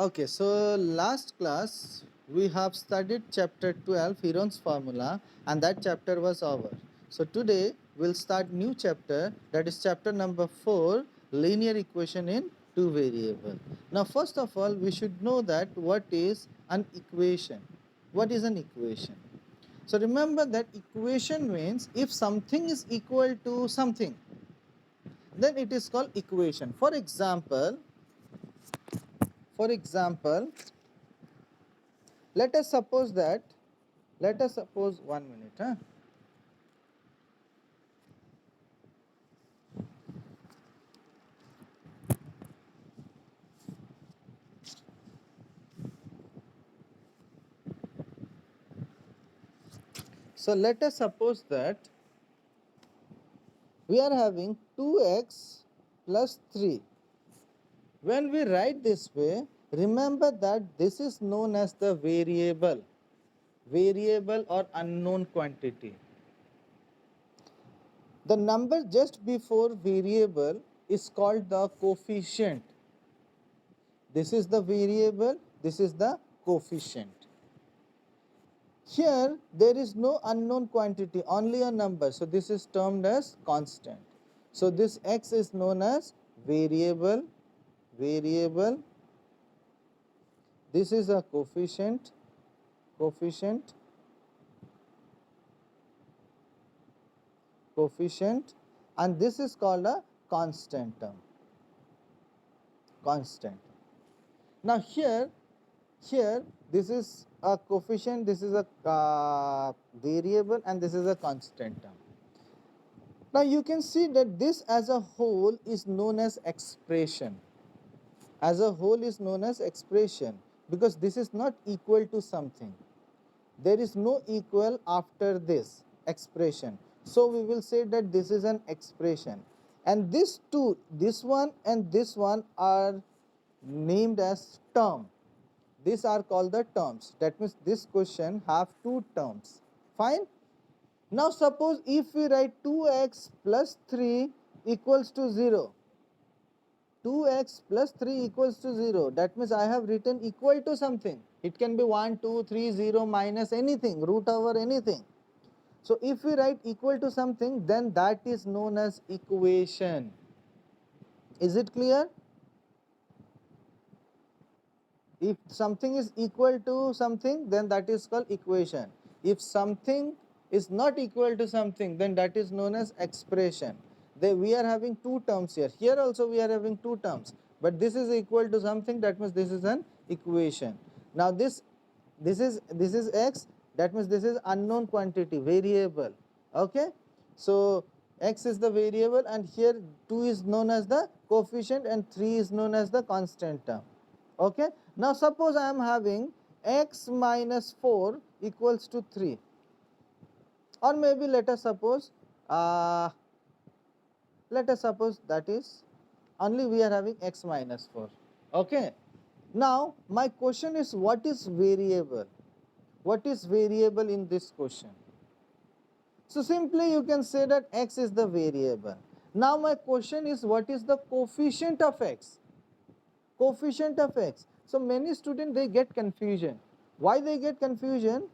Okay, so last class we have studied chapter 12 Heron's formula and that chapter was over. So today we'll start new chapter, that is chapter number 4, linear equation in two variable. Now first of all we should know that what is an equation. What is an equation? So remember that equation means if something is equal to something, then it is called equation. For example, let us suppose that, let us suppose 1 minute, huh? So let us suppose that we are having 2x plus 3. When we write this way, remember that this is known as the variable or unknown quantity. The number just before variable is called the coefficient. This is the variable, this is the coefficient. Here there is no unknown quantity, only a number, so this is termed as constant. So this x is known as variable. This is a coefficient, and this is called a constant term, constant. Now here this is a coefficient, this is a variable, and this is a constant term. Now you can see that this as a whole is known as expression. As a whole is known as expression because this is not equal to something. There is no equal after this expression. So we will say that this is an expression. And these two, this one and this one, are named as term. These are called the terms. That means this question have two terms. Fine. Now suppose if we write 2x plus 3 equals to 0. 2x plus 3 equals to 0. That means I have written equal to something. It can be 1, 2, 3, 0, minus anything, root over anything. So if we write equal to something, then that is known as equation. Is it clear? If something is equal to something, then that is called equation. If something is not equal to something, then that is known as expression. We are having two terms here. Here also we are having two terms, but this is equal to something, that means this is an equation. Now this is x, that means this is unknown quantity, variable. Okay, so x is the variable, and here 2 is known as the coefficient and 3 is known as the constant term. Okay, now suppose I am having x minus 4 equals to 3, or maybe let us suppose that is only we are having x minus 4. Okay, now my question is, what is variable? What is variable in this question? So simply you can say that x is the variable. Now my question is, what is the coefficient of x? Coefficient of x. So many students, they get confusion. Why they get confusion?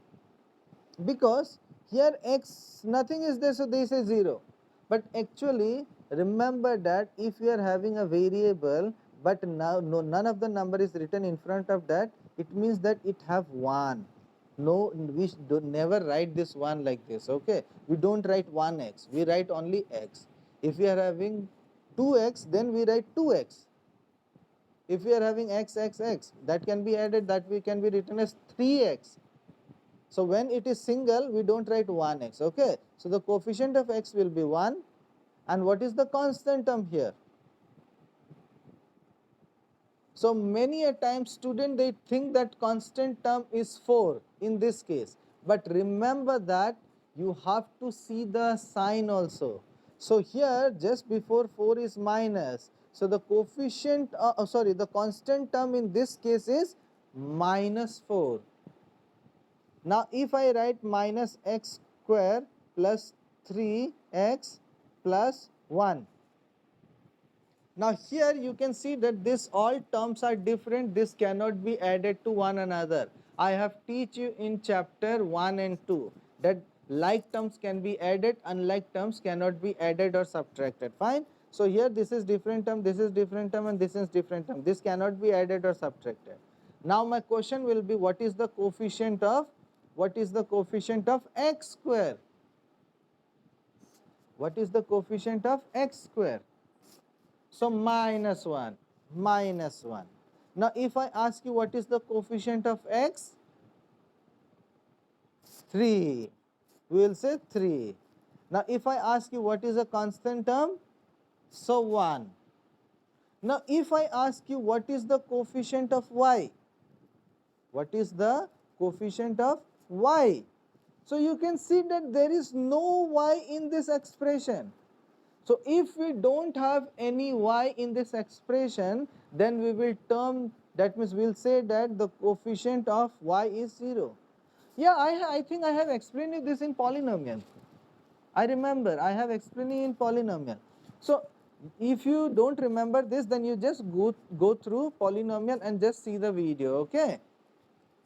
Because here x nothing is there, so they say 0. But actually remember that if you are having a variable but now none of the number is written in front of that, it means that it have 1. No, we never write this 1 like this. Okay, we don't write 1x, we write only x. If we are having 2x, then we write 2x. If we are having x, that can be added, that we can be written as 3x. So when it is single, we don't write 1x. Okay, so the coefficient of x will be 1. And what is the constant term here? So many a time student, they think that constant term is 4 in this case, but remember that you have to see the sign also. So here just before 4 is minus, so the coefficient the constant term in this case is minus 4. Now if I write minus x square plus 3x plus 1, Now here you can see that this all terms are different. This cannot be added to one another. I have teach you in chapter 1 and 2 that like terms can be added, unlike terms cannot be added or subtracted. Fine. So here this is different term, this is different term, and this is different term. This cannot be added or subtracted. Now my question will be, what is the coefficient of x square? What is the coefficient of x square? So minus 1, minus 1. Now if I ask you what is the coefficient of x? 3. We will say 3. Now if I ask you what is a constant term? So 1. Now if I ask you what is the coefficient of y? What is the coefficient of y? So you can see that there is no y in this expression. So if we don't have any y in this expression, then we will term, that means we will say that the coefficient of y is 0. Yeah, I think I have explained this in polynomial. I remember I have explained it in polynomial. So if you don't remember this, then you just go through polynomial and just see the video, okay?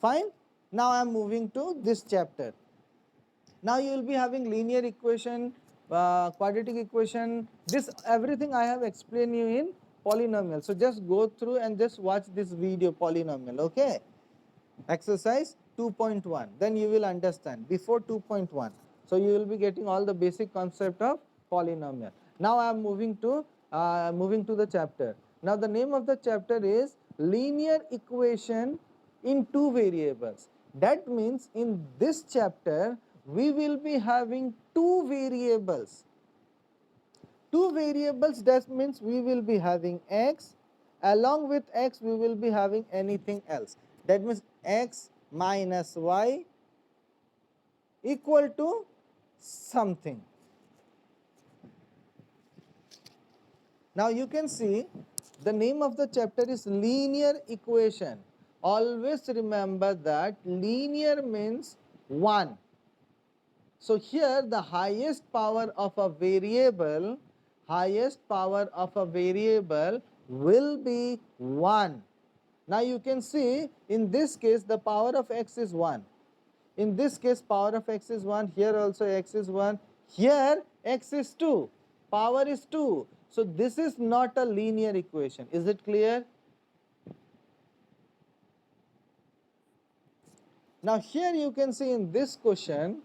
Fine. Now I am moving to this chapter. Now you will be having linear equation, quadratic equation, this everything I have explained you in polynomial. So just go through and just watch this video polynomial, okay? Exercise 2.1, then you will understand before 2.1. So you will be getting all the basic concept of polynomial. Now I am moving to the chapter. Now the name of the chapter is linear equation in two variables. That means in this chapter we will be having two variables. Two variables, that means we will be having x, along with x we will be having anything else. That means x minus y equal to something. Now you can see the name of the chapter is linear equation. Always remember that linear means 1. So here the highest power of a variable will be 1. Now you can see in this case the power of x is 1. In this case power of x is 1, here also x is 1, here x is 2, power is 2. So this is not a linear equation. Is it clear? Now here you can see in this question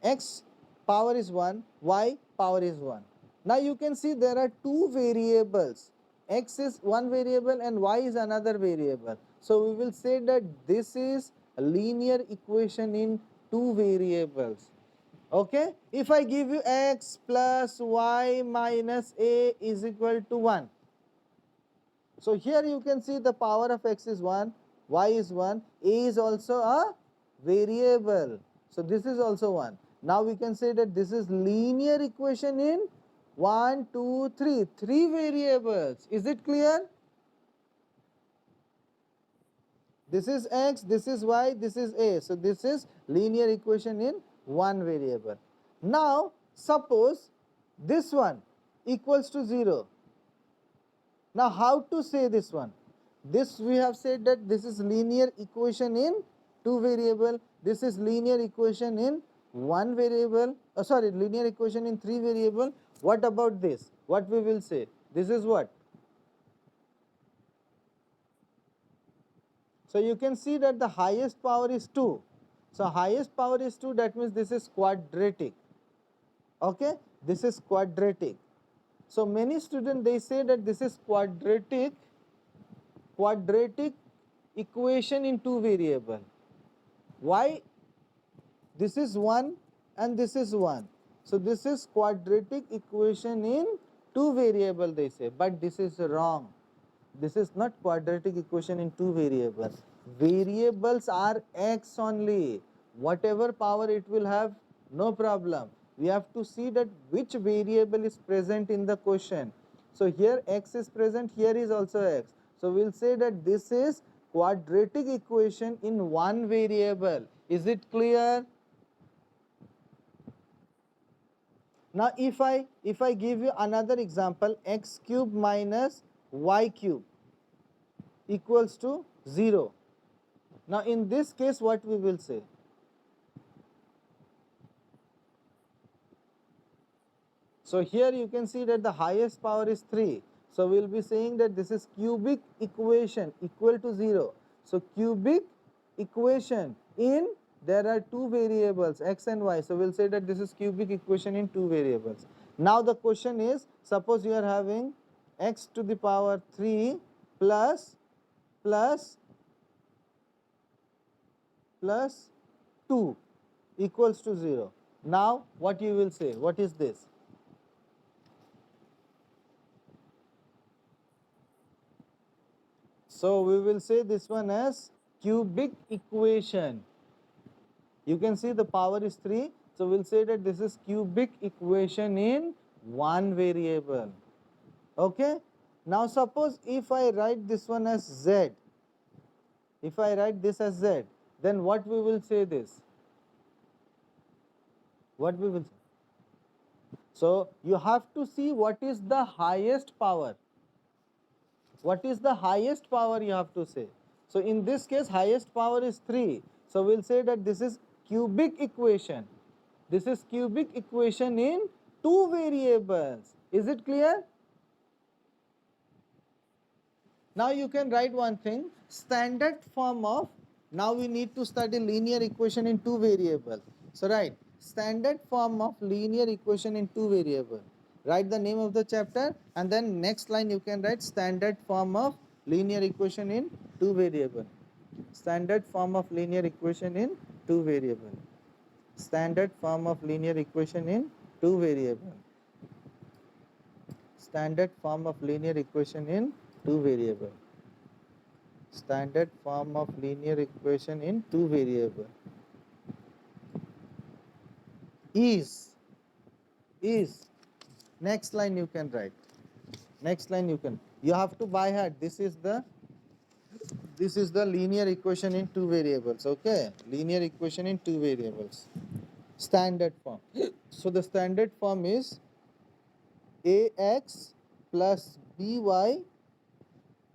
x power is 1, y power is 1. Now you can see there are two variables, x is one variable and y is another variable. So we will say that this is a linear equation in two variables. Okay, if I give you x plus y minus a is equal to 1. So here you can see the power of x is 1, y is 1, a is also a variable. So this is also 1. Now we can say that this is linear equation in 1, 2, 3, 3 variables. Is it clear? This is x, this is y, this is a. So this is linear equation in one variable. Now suppose this one equals to 0. Now how to say this one? This we have said that this is linear equation in two variable. This is linear equation in one variable. Linear equation in three variable. What about this? What we will say? This is what? So you can see that the highest power is 2. So highest power is 2, that means this is quadratic. Okay, this is quadratic. So many students they say that this is quadratic equation in two variable. Why? This is 1 and this is 1. So this is quadratic equation in two variable they say, but this is wrong. This is not quadratic equation in two variables. Variables are x only. Whatever power it will have, no problem. We have to see that which variable is present in the question. So here x is present, here is also x. So we will say that this is quadratic equation in one variable. Is it clear? Now if I give you another example, x cube minus y cube equals to 0. Now in this case what we will say? So here you can see that the highest power is 3. So we will be saying that this is cubic equation equal to 0. So cubic equation in, there are two variables x and y. So we will say that this is cubic equation in two variables. Now the question is, suppose you are having x to the power 3 plus plus plus 2 equals to 0. Now what you will say? What is this? So we will say this one as cubic equation. You can see the power is 3. So we'll say that this is cubic equation in one variable. Okay. Now suppose if I write this one as z, if I write this as z, then what we will say this? What we will say? So you have to see what is the highest power. What is the highest power you have to say? So in this case highest power is 3. So we'll say that this is cubic equation. This is cubic equation in two variables. Is it clear? Now you can write one thing, standard form of, now we need to study linear equation in two variables. So write standard form of linear equation in two variables. Write the name of the chapter and then next line you can write standard form of linear equation in two variables. Standard form of linear equation in two variables. Standard form of linear equation in two variables. Standard form of linear equation in two variables. Standard form of linear equation in two variables is next line you can write, next line you have to by heart, this is the linear equation in two variables. Okay, linear equation in two variables, standard form. So the standard form is ax plus by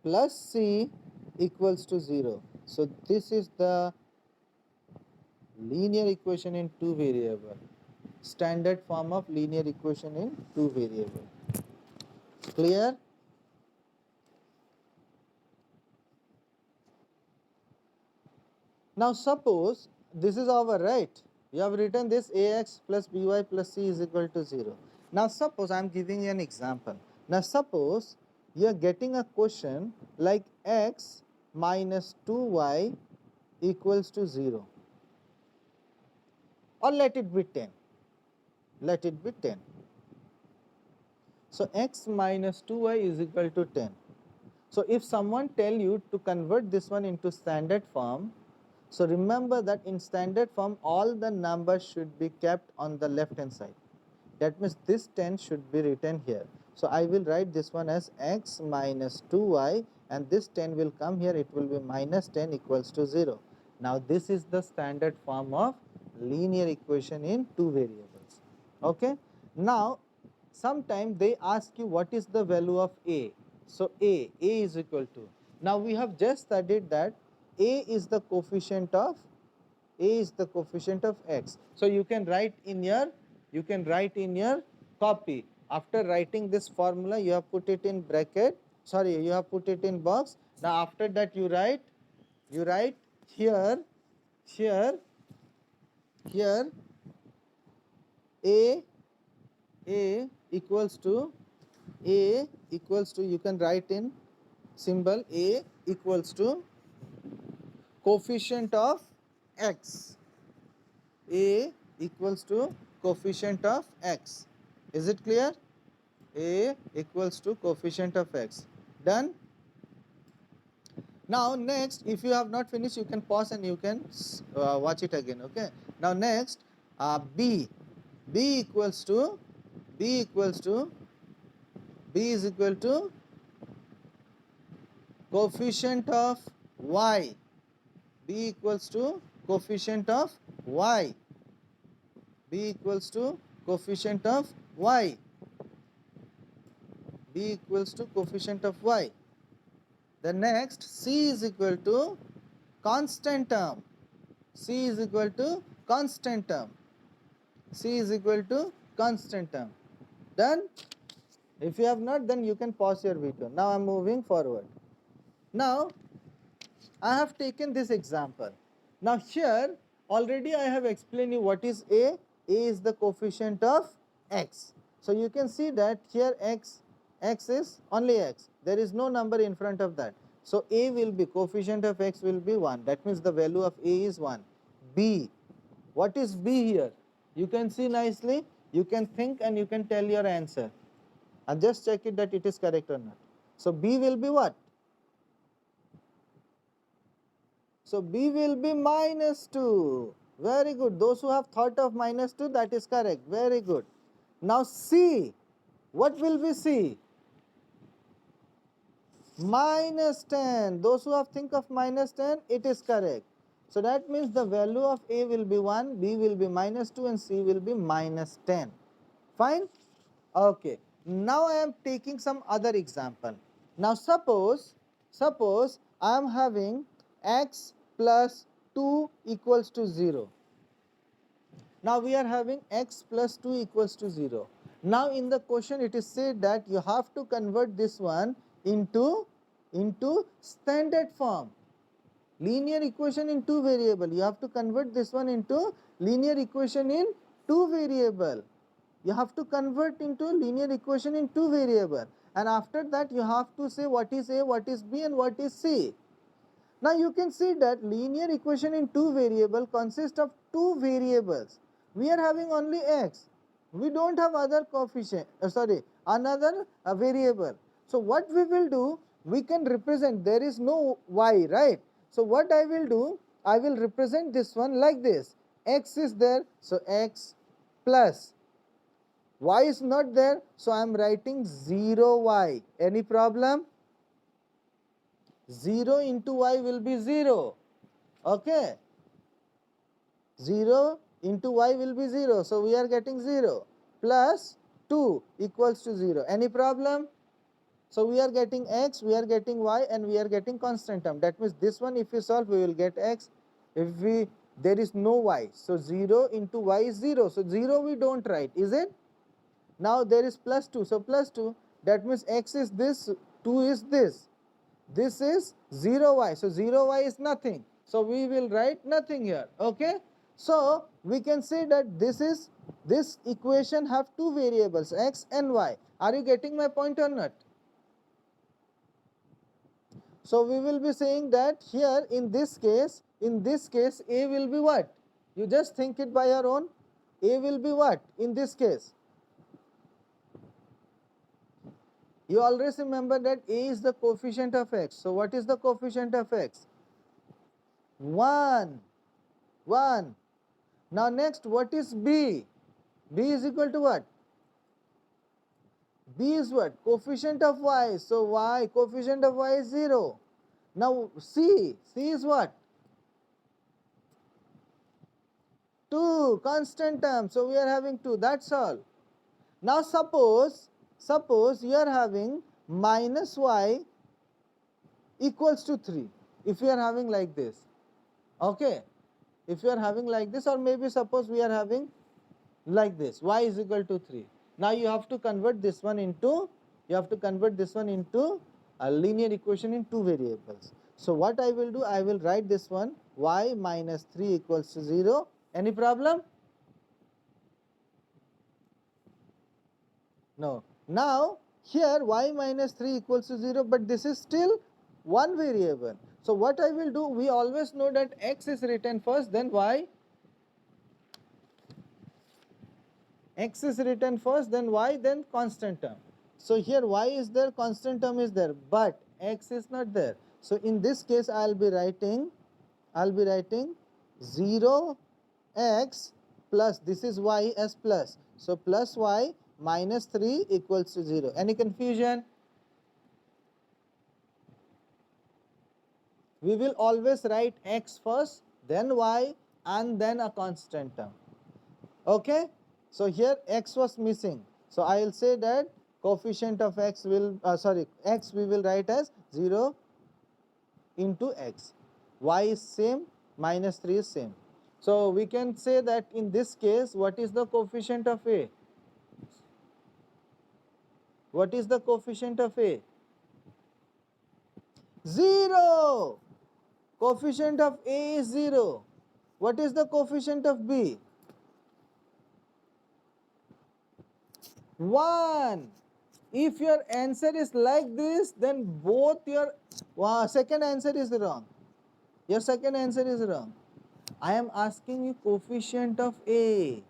plus c equals to 0. So this is the linear equation in two variable, standard form of linear equation in two variable. Clear? Now suppose this is our right, you have written this ax plus by plus c is equal to 0. Now suppose I am giving you an example. Now suppose you are getting a question like x minus 2y equals to 0, or let it be 10, let it be 10. So x minus 2y is equal to 10. So if someone tell you to convert this one into standard form, so remember that in standard form all the numbers should be kept on the left hand side. That means this 10 should be written here. So I will write this one as x minus 2y and this 10 will come here, it will be minus 10 equals to 0. Now this is the standard form of linear equation in two variables. Okay. Now sometime they ask you what is the value of a. So a is equal to, now we have just studied that a is the coefficient of x. So you can write in your copy. After writing this formula you have put it in bracket, sorry, you have put it in box. Now after that you write here here a equals to you can write in symbol a equals to coefficient of x. A equals to coefficient of x. Is it clear? A equals to coefficient of x. Done? Now next, if you have not finished, you can pause and you can watch it again. Okay. Now next, b equals to b is equal to coefficient of y. B equals to coefficient of y. B equals to coefficient of y. B equals to coefficient of y. The next C is equal to constant term. C is equal to constant term. C is equal to constant term. Done? If you have not, then you can pause your video. Now I am moving forward. Now I have taken this example. Now here already I have explained you what is A. A is the coefficient of x. So you can see that here x is only x. There is no number in front of that. So A will be, coefficient of x will be 1. That means the value of A is 1. B, what is B here? You can see nicely, you can think and you can tell your answer. And just check it that it is correct or not. So B will be what? So B will be minus 2. Very good. Those who have thought of minus 2, that is correct. Very good. Now C, what will be C? Minus 10. Those who have think of minus 10, it is correct. So that means the value of A will be 1, B will be minus 2 and C will be minus 10. Fine? Okay. Now I am taking some other example. Now suppose I am having x plus 2 equals to 0. Now we are having x plus 2 equals to 0. Now in the question it is said that you have to convert this one into standard form. Linear equation in two variable. You have to convert this one into linear equation in two variable. You have to convert into linear equation in two variable, and after that you have to say what is A, what is B and what is C. Now you can see that linear equation in two variable consists of two variables. We are having only x. We don't have other coefficient, another variable. So what we will do, we can represent, there is no y, right? So what I will do, I will represent this one like this. X is there, so x plus. Y is not there, so I am writing 0y. Any problem? 0 into y will be 0. Okay. 0 into y will be 0. So we are getting 0 plus 2 equals to 0. Any problem? So we are getting x, we are getting y and we are getting constant term. That means this one if we solve we will get x. If there is no y. So 0 into y is 0. So 0 we don't write, is it? Now there is plus 2. So plus 2, that means x is this, 2 is this. This is 0y. So 0y is nothing. So we will write nothing here. Okay. So we can say that this equation have two variables x and y. Are you getting my point or not? So we will be saying that here in this case A will be what? You just think it by your own. A will be what in this case? You always remember that A is the coefficient of x. So what is the coefficient of x? 1. 1. Now next, what is B? B is equal to what? B is what? Coefficient of y. So y, coefficient of y is 0. Now C is what? 2, constant term. So we are having 2, that's all. Now suppose you are having minus y equals to 3. If you are having like this. Okay. If you are having like this, or maybe suppose we are having like this, y is equal to 3. Now you have to convert this one into a linear equation in two variables. So what I will do, I will write this one y minus 3 equals to 0. Any problem? No. Now here y minus 3 equals to 0, but this is still one variable. So what I will do, we always know that x is written first, then y. X is written first, then y, then constant term. So here y is there, constant term is there, but x is not there. So in this case I will be writing 0 x plus, this is y as plus. So plus y minus 3 equals to 0. Any confusion? We will always write x first, then y and then a constant term. Okay. So here x was missing. So I will say that coefficient of x will, x we will write as 0 into x. Y is same, minus 3 is same. So we can say that in this case, what is the coefficient of a? What is the coefficient of a? 0. Coefficient of a is 0. What is the coefficient of b? 1. If your answer is like this, then both your second answer is wrong. Your second answer is wrong. I am asking you coefficient of a.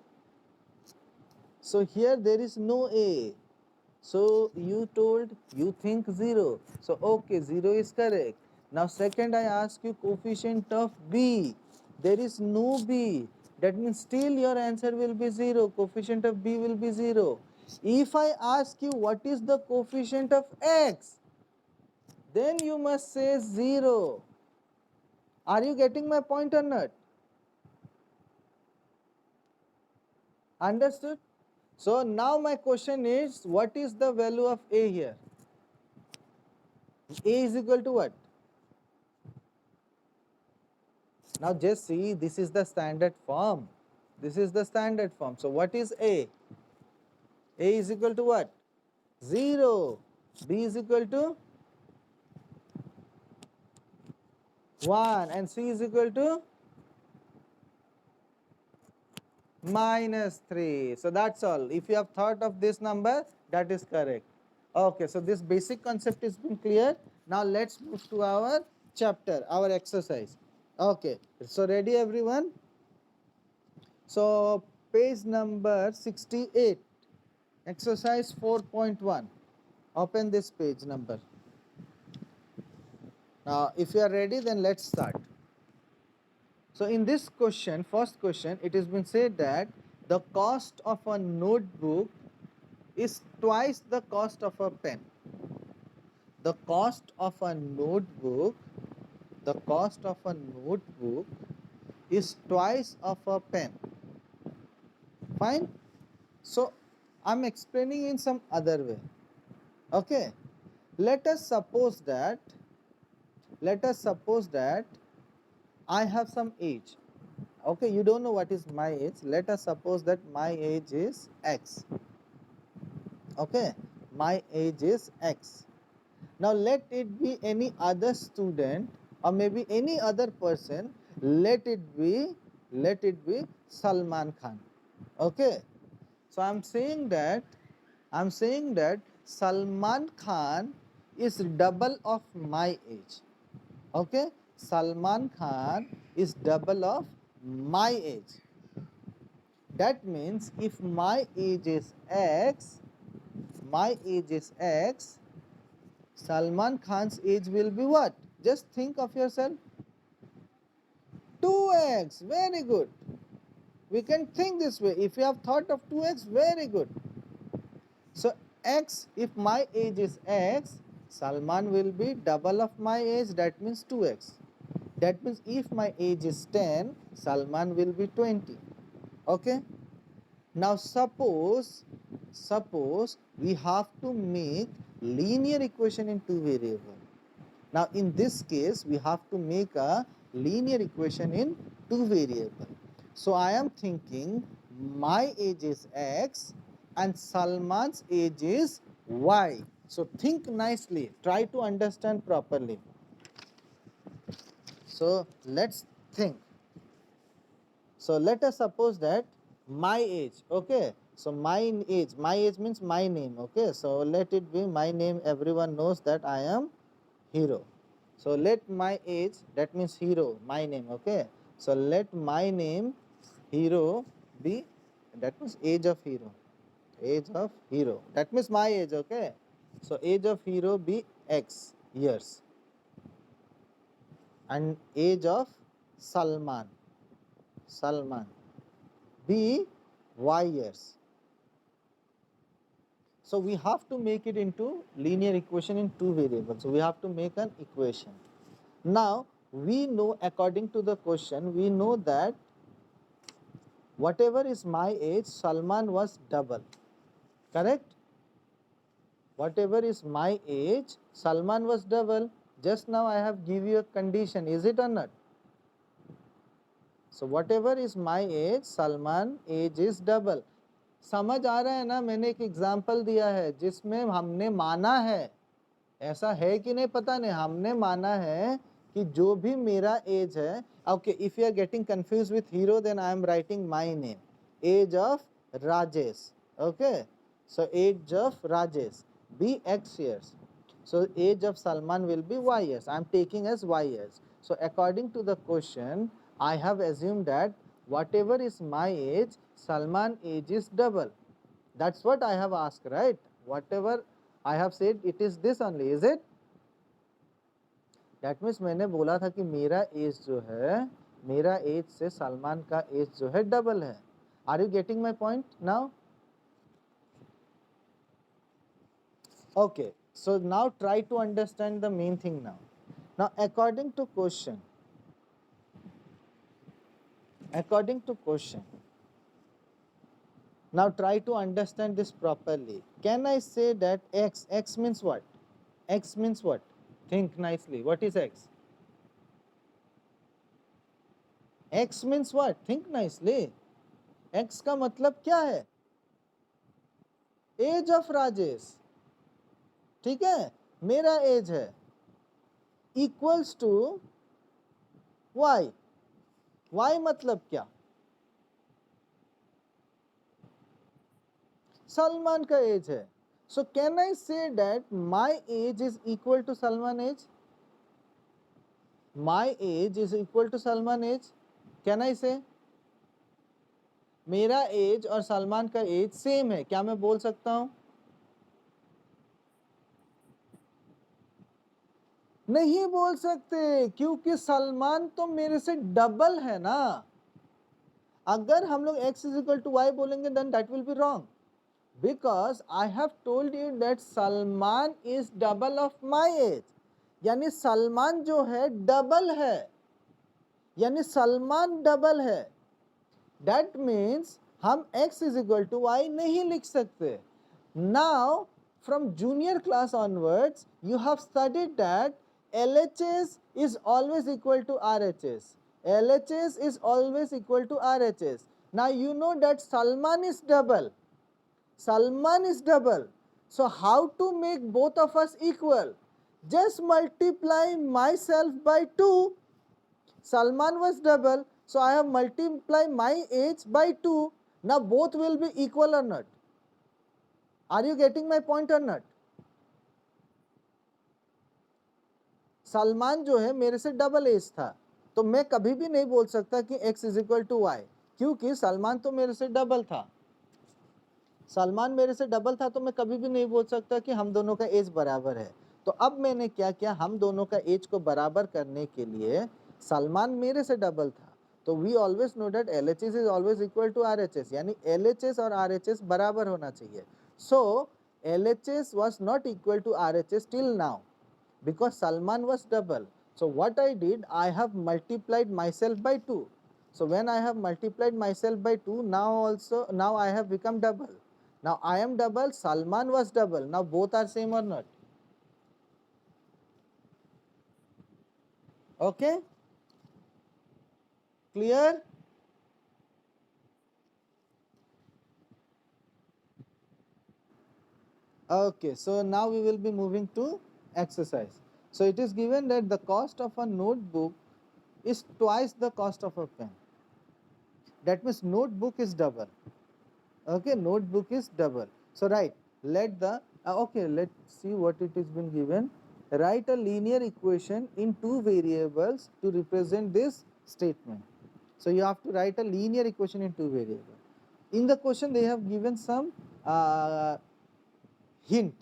So here there is no a. So you told you think 0. So okay, 0 is correct. Now second I ask you coefficient of b. There is no b. That means still your answer will be 0. Coefficient of b will be 0. If I ask you what is the coefficient of x, then you must say 0. Are you getting my point or not? Understood? So now my question is, what is the value of a here? A is equal to what? Now just see, this is the standard form. This is the standard form. So what is A? A is equal to what? 0. B is equal to 1 and C is equal to minus 3. So that's all. If you have thought of this number, that is correct. Okay, so this basic concept is been clear. Now let's move to our chapter, our exercise. Okay, so ready everyone? So page number 68, exercise 4.1. Open this page number. Now if you are ready, then let's start. So in this question, first question, it has been said that the cost of a notebook is twice the cost of a pen. The cost of a notebook, the cost of a notebook is twice of a pen. Fine? So I'm explaining in some other way. Okay? Let us suppose that I have some age. Okay, you don't know what is my age. Let us suppose that my age is X. Okay, my age is X. Now let it be any other student or maybe any other person. Let it be Salman Khan. Okay, so I'm saying that Salman Khan is double of my age. Okay, Salman Khan is double of my age. That means if my age is X, Salman Khan's age will be what? Just think of yourself. 2x. Very good. We can think this way. If you have thought of 2x, very good. So X, if my age is X, Salman will be double of my age, that means 2x. That means if my age is 10, Salman will be 20. Okay? Now suppose we have to make linear equation in two variable. Now in this case we have to make a linear equation in two variable. So I am thinking my age is X and Salman's age is Y. So think nicely, try to understand properly. So let's think. So let us suppose that my age, okay, so my age means my name, okay, so let it be my name. Everyone knows that I am Hero. So let my age, that means Hero, my name, okay, so let my name Hero be, that means age of Hero, that means my age, okay, so age of Hero be X years and age of Salman be Y years. So we have to make it into linear equation in two variables. So we have to make an equation. Now we know, according to the question, we know that whatever is my age, Salman was double. correct? Whatever is my age, Salman was double. Just now I have give you a condition, is it or not? So whatever is my age, Salman age is double. समझ आ रहा है ना? मैंने एक example दिया है जिसमें हमने माना है, ऐसा है कि नहीं पता नहीं, हमने माना है कि जो भी मेरा एज है, okay, if you are getting confuse with hero then I am writing my name, age of Rajesh, okay, so age of Rajesh be x years, so age of Salman will be y years, I am taking as y years. So according to the question I have assumed that whatever is my age, Salman age is double. That's what I have asked, right? Whatever I have said, it is this only, is it? That means मैंने बोला था कि मेरा as जो है, मेरा as से सलमान का एज जो है डबल है. Are you getting my point now? Okay, so now try to understand the main thing now. Now according to question, now try to understand this properly. Can I say that x means what? X means what? Think nicely. What is x? X means what? Think nicely. X का मतलब क्या है? As of Rajesh, ठीक है, मेरा age है, equals to y. y मतलब क्या? सलमान का एज है. So can I say that my age is equal to Salman age? My age is equal to Salman age. Can I say? मेरा एज और सलमान का एज सेम है, क्या मैं बोल सकता हूं? नहीं बोल सकते, क्योंकि सलमान तो मेरे से डबल है ना. अगर हम लोग x is equal to y बोलेंगे then that will be wrong, because I have told you that Salman is double of my age. यानी सलमान जो है डबल है, यानी सलमान डबल है. That means हम x is equal to y नहीं लिख सकते. Now from junior class onwards you have studied that LHS is always equal to RHS. LHS is always equal to RHS. Now you know that Salman is double. Salman is double. So how to make both of us equal? Just multiply myself by 2. Salman was double, so I have multiplied my age by 2. Now both will be equal or not? Are you getting my point or not? Salman जो है मेरे से double as था, तो मैं कभी भी नहीं बोल सकता कि x is equal to y, क्योंकि सलमान तो मेरे से डबल था. सलमान मेरे से डबल था तो मैं कभी भी नहीं बोल सकता कि हम दोनों का एज बराबर है. तो अब मैंने क्या किया, हम दोनों का एज को बराबर करने के लिए, सलमान मेरे से डबल था, तो we always know that LHS is always equal to RHS, यानी LHS और RHS बराबर होना चाहिए. सो LHS was not equal to RHS till now because Salman was double. So what I did, I have multiplied myself by 2. So when I have multiplied myself by 2, now I have become double. Now I am double, Salman was double. Now both are same or not? Okay? Clear? Okay, so now we will be moving to exercise. So it is given that the cost of a notebook is twice the cost of a pen. That means notebook is double. Okay, notebook is double. So right, let the okay, let's see what it has been given. Write a linear equation in two variables to represent this statement. So you have to write a linear equation in two variables. In the question they have given some hint.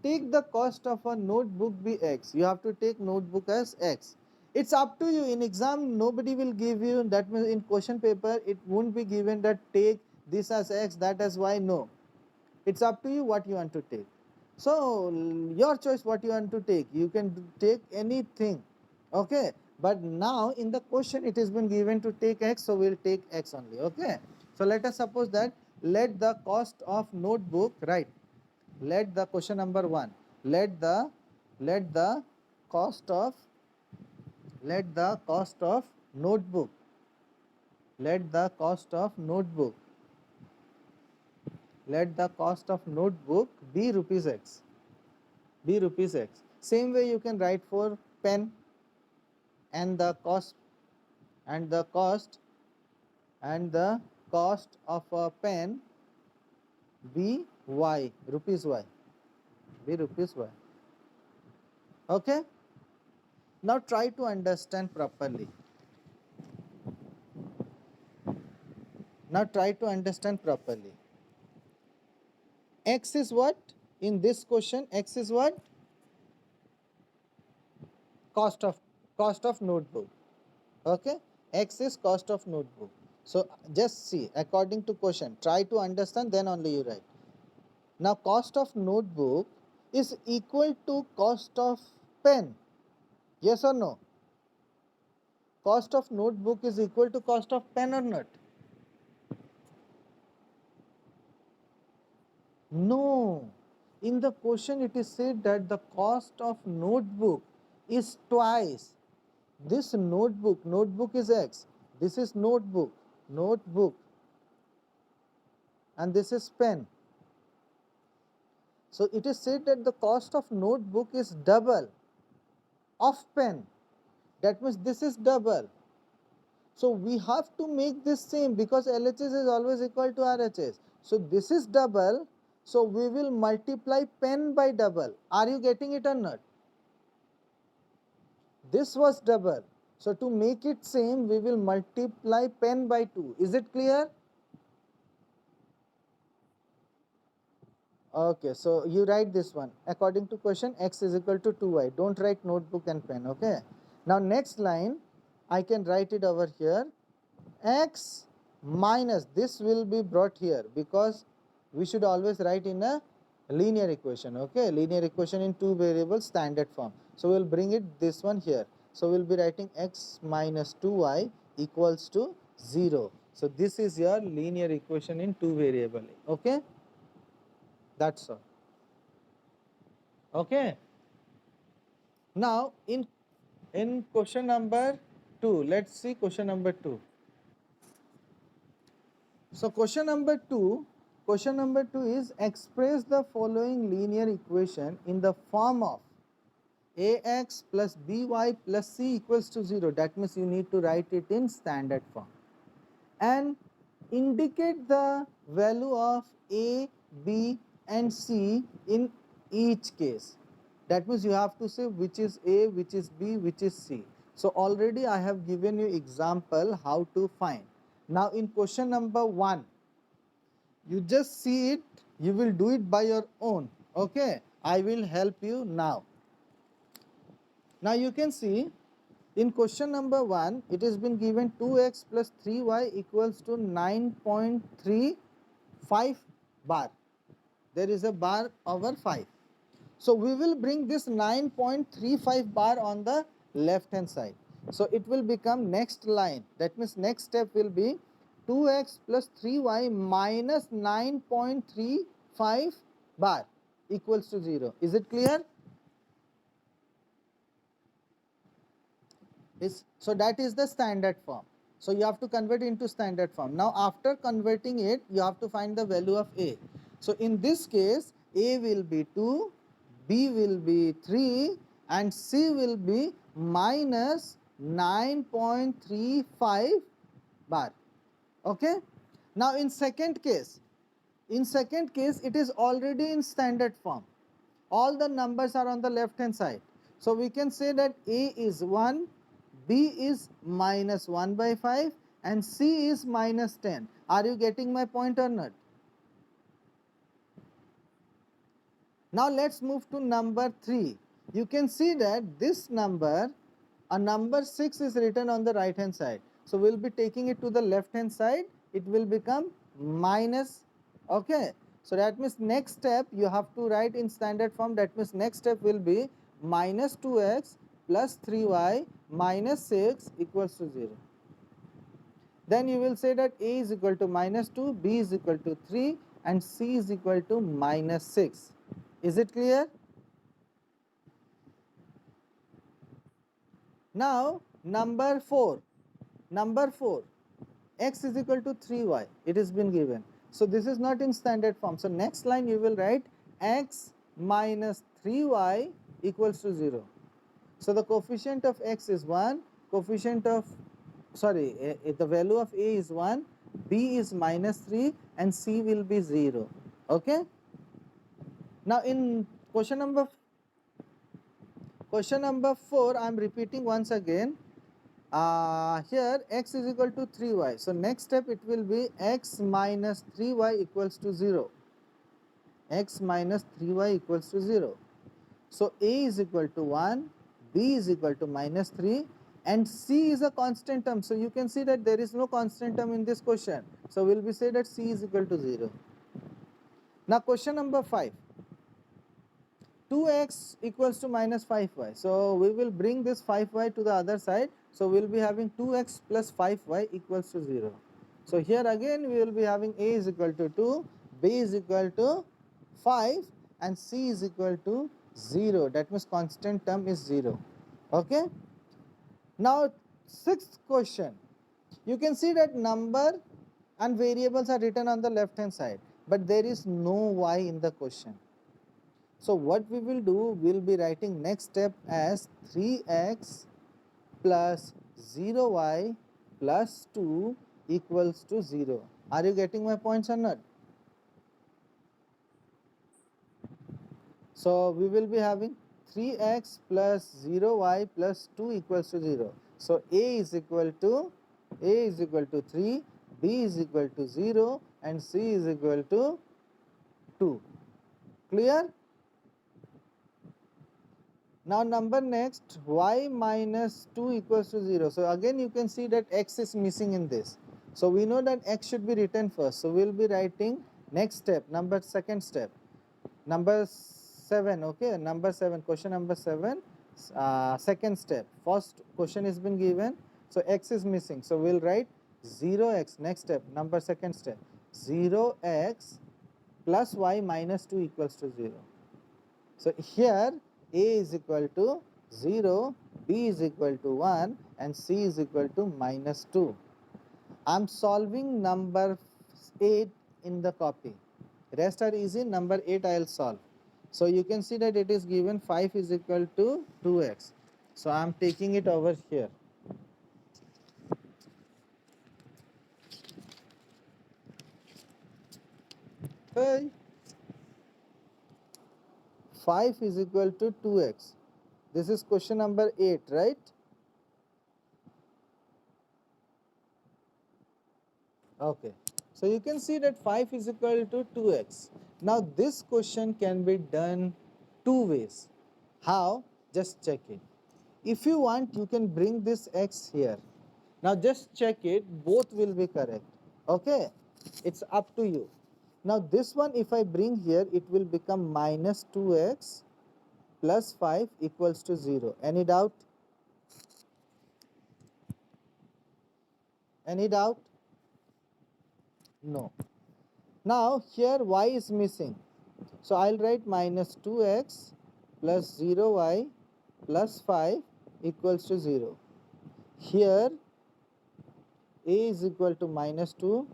Take the cost of a notebook be x. You have to take notebook as x. It's up to you. In exam nobody will give you, that means in question paper it won't be given that take this as x, that as y. No, it's up to you what you want to take. So your choice what you want to take, you can take anything, okay, but now in the question it has been given to take x, so we'll take x only. Okay, so let us suppose that let the cost of notebook, right, let the question number 1, let the cost of notebook, let the cost of notebook, let the cost of notebook be rupees x, be rupees x. Same way you can write for pen, and the cost and the cost and the cost of a pen be y, rupees y, be rupees y. Okay, now try to understand properly. Now try to understand properly. X is what? In this question, X is what? Cost of notebook. Okay, X is cost of notebook. So just see according to question, try to understand, then only you write. Now cost of notebook is equal to cost of pen. Yes or no? Cost of notebook is equal to cost of pen or not? No. In the question it is said that the cost of notebook is twice. This notebook is X. This is notebook, and this is pen. So it is said that the cost of notebook is double of pen. That means this is double. So we have to make this same, because LHS is always equal to RHS. So this is double. So we will multiply pen by double. Are you getting it or not? This was double. So to make it same, we will multiply pen by 2. Is it clear? Okay, so you write this one. According to question, x is equal to 2y. Don't write notebook and pen, okay? Now next line, I can write it over here. X minus, this will be brought here, because we should always write in a linear equation, okay? Linear equation in 2 variables standard form. So we will bring it this one here. So we will be writing x minus 2y equals to 0. So this is your linear equation in 2 variable, okay? That's all. Okay. Now in question number 2, let's see question number 2. So question number 2 is express the following linear equation in the form of ax plus by plus c equals to 0. That means you need to write it in standard form, and indicate the value of a, b and c in each case. That means you have to say which is a, which is b, which is c. So already I have given you example how to find. Now in question number 1, you just see it, you will do it by your own, okay? I will help you now. Now you can see in question number 1, it has been given 2x plus 3y equals to 9.35 bar. There is a bar over 5. So we will bring this 9.35 bar on the left hand side. So it will become next line. That means next step will be 2x plus 3y minus 9.35 bar equals to 0. Is it clear? So that is the standard form. So you have to convert it into standard form. Now after converting it, you have to find the value of a. So in this case, a will be 2, b will be 3 and c will be minus 9.35 bar. Okay. Now in second case, it is already in standard form. All the numbers are on the left hand side. So we can say that a is 1, b is minus 1 by 5 and c is minus 10. Are you getting my point or not? Now let's move to number 3. You can see that this number, a number 6 is written on the right hand side. So we'll be taking it to the left hand side. It will become minus, okay. So that means next step you have to write in standard form. That means next step will be minus 2x plus 3y minus 6 equals to 0. then you will say that A is equal to minus 2, B is equal to 3 and C is equal to minus 6. Is it clear? Now number 4, x is equal to 3y, it has been given. So this is not in standard form. So next line you will write x minus 3y equals to 0. So the coefficient of x is 1, coefficient of the value of A is 1, B is minus 3 and C will be 0. Okay. Now in question number 4, I am repeating once again. Here x is equal to 3y. So next step it will be x minus 3y equals to 0. X minus 3y equals to 0. So A is equal to 1, B is equal to minus 3 and C is a constant term. So you can see that there is no constant term in this question. So we will be say that C is equal to 0. Now question number 5. 2x equals to minus 5y. So we will bring this 5y to the other side. So we will be having 2x plus 5y equals to 0. So here again we will be having A is equal to 2, B is equal to 5 and C is equal to 0. That means constant term is 0. Okay. Now sixth question. You can see that number and variables are written on the left hand side, but there is no y in the question. So what we will do, we will be writing next step as 3x plus 0y plus 2 equals to 0. Are you getting my points or not? So we will be having 3x plus 0y plus 2 equals to 0. So A is equal to 3, B is equal to 0 and C is equal to 2. Clear? Now number next, y minus 2 equals to 0. So again you can see that x is missing in this. So we know that x should be written first. So we will be writing next step, second step. Number 7, okay, number 7, question number 7, second step. First question has been given, so x is missing. So we will write 0x, next step, number second step, 0x plus y minus 2 equals to 0. So here A is equal to 0, B is equal to 1 and C is equal to minus 2. I am solving number 8 in the copy. Rest are easy, number 8 I will solve. So you can see that it is given 5 is equal to 2x. So I am taking it over here. Hey. 5 is equal to 2x. This is question number 8, right? Okay. So you can see that 5 is equal to 2x. Now this question can be done two ways. How? Just check it. If you want, you can bring this x here. Now just check it, both will be correct. Okay? It's up to you. Now this one if I bring here, it will become minus 2x plus 5 equals to 0. Any doubt? Any doubt? No. Now here y is missing. So I'll write minus 2x plus 0y plus 5 equals to 0. Here A is equal to minus 2,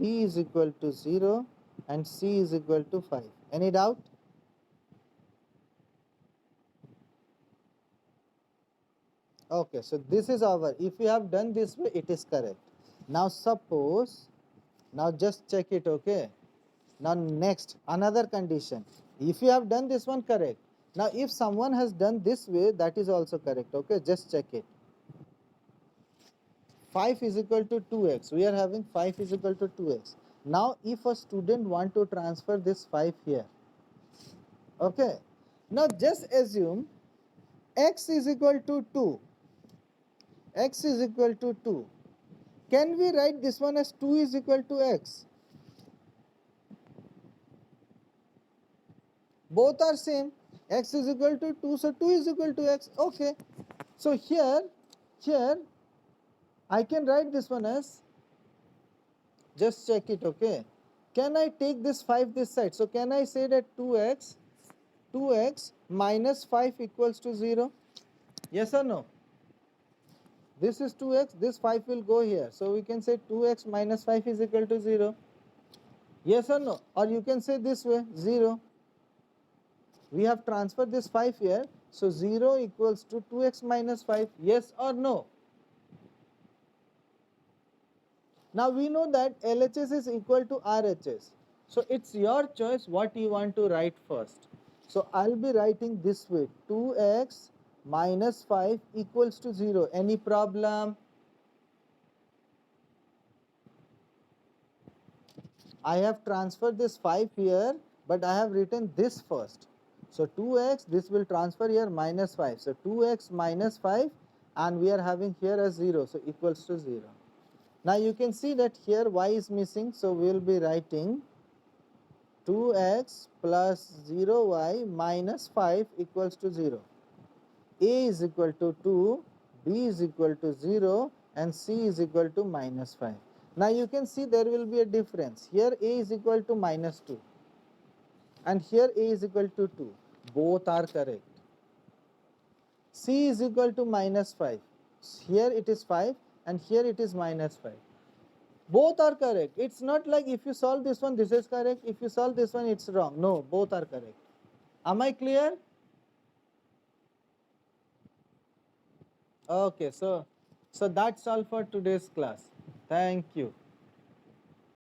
B is equal to 0 and C is equal to 5. Any doubt? Okay, so this is our, if we have done this way, it is correct. Now suppose, now just check it, okay. Now next, another condition. If you have done this one, correct. Now if someone has done this way, that is also correct, okay. Just check it. 5 is equal to 2x. We are having 5 is equal to 2x. Now if a student want to transfer this 5 here, okay. Now just assume x is equal to 2. X is equal to 2. Can we write this one as 2 is equal to x? Both are same. X is equal to 2, so 2 is equal to x. Okay. So here I can write this one as Just check it, okay? Can I take this 5 this side? So can I say that 2x minus 5 equals to 0? Yes or no? This is 2x, this 5 will go here. So we can say 2x minus 5 is equal to 0. Yes or no? Or you can say this way, 0. We have transferred this 5 here. So 0 equals to 2x minus 5. Yes or no? Now we know that LHS is equal to RHS. So it's your choice what you want to write first. So I'll be writing this way, 2x minus 5 equals to 0. Any problem? I have transferred this 5 here, but I have written this first. So 2x, this will transfer here minus 5. So 2x minus 5, and we are having here as 0, so equals to 0. Now you can see that here y is missing, so we will be writing 2x plus 0y minus 5 equals to 0. A is equal to 2, B is equal to 0, and C is equal to minus 5. Now you can see there will be a difference. Here A is equal to minus 2 and here A is equal to 2. Both are correct. C is equal to minus 5. Here it is 5 and here it is minus 5. Both are correct. It's not like if you solve this one, this is correct. If you solve this one, it's wrong. No, both are correct. Am I clear? Okay, so that's all for today's class. Thank you.